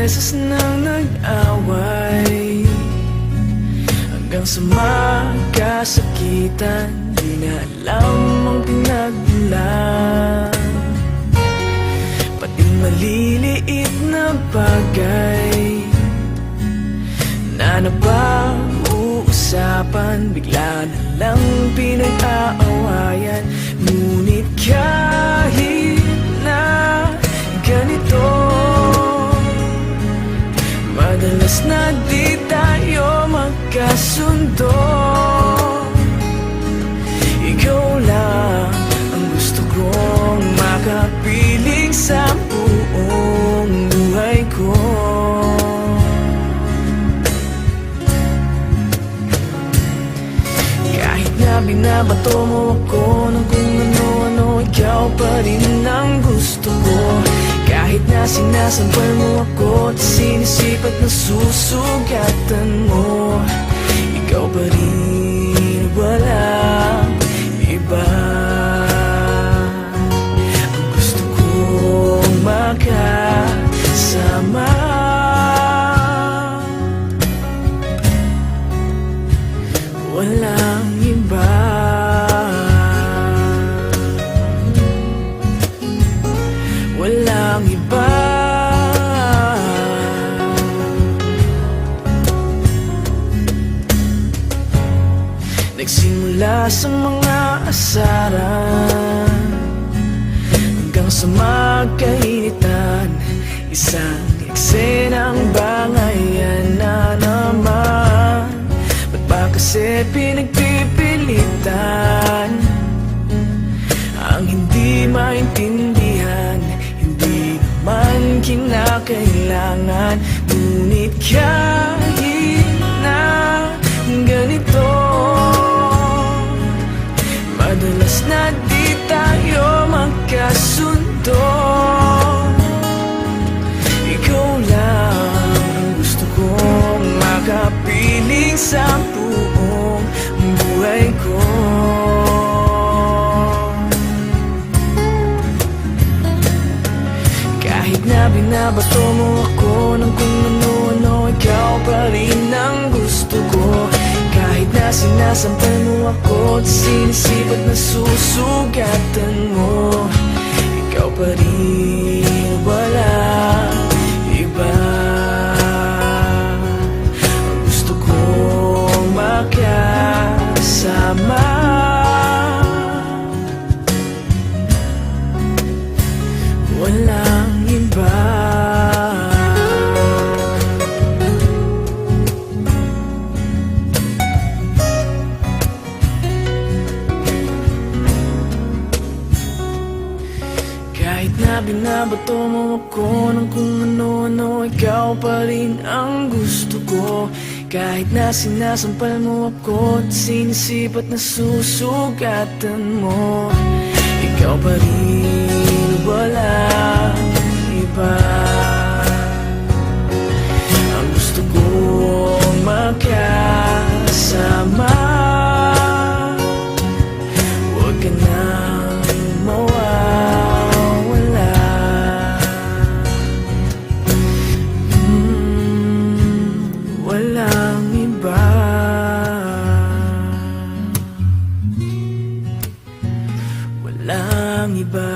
beses nang nag-away, hanggang sa magkasakitan. Di na alam ang pinagmulan, pati maliliit na bagay na napag-uusapan, bigla na lang pinag-aawayan. Ngunit kahit na ganito, madalas na di tayo magkasundo. Ikaw lang ang gusto kong makapiling sa buong buhay ko. Kahit na binabato mo ako ng kung ano-ano, ikaw pa rin ang gusto ko. Kahit na sinasampal mo ako at sinisipat na susugatan mo, ikaw pa rin, walang iba. Ang gusto kong makasama, walang iba. Walang iba. Nagsimula sa mga asaran hanggang sa magkainitan, isang eksenang bangayan na naman. Ba't ba kasi pinagpipilitan ang hindi maintindihan? Hindi naman kinakailangan. Ngunit kahit na ganito, madalas na di tayo magkasundo. Ikaw lang ang gusto kong makapiling sa buong buhay ko. Kahit na binabato mo ako ng kung ano-ano, ikaw pa rin ang gusto ko. Kahit na sinasampal mo ako at sinisipat na susugatan mo, ikaw pa rin, walang iba. Ang gusto kong makasama, walang iba. Kahit na binabato mo ako ng kung ano-ano, ikaw pa rin ang gusto ko. Kahit na sinasampal mo ako at sinisipat na susugatan mo, ikaw pa rin, walang iba. Ang gusto kong makasama, huwag ka nang mawawala. Walang iba. Walang iba.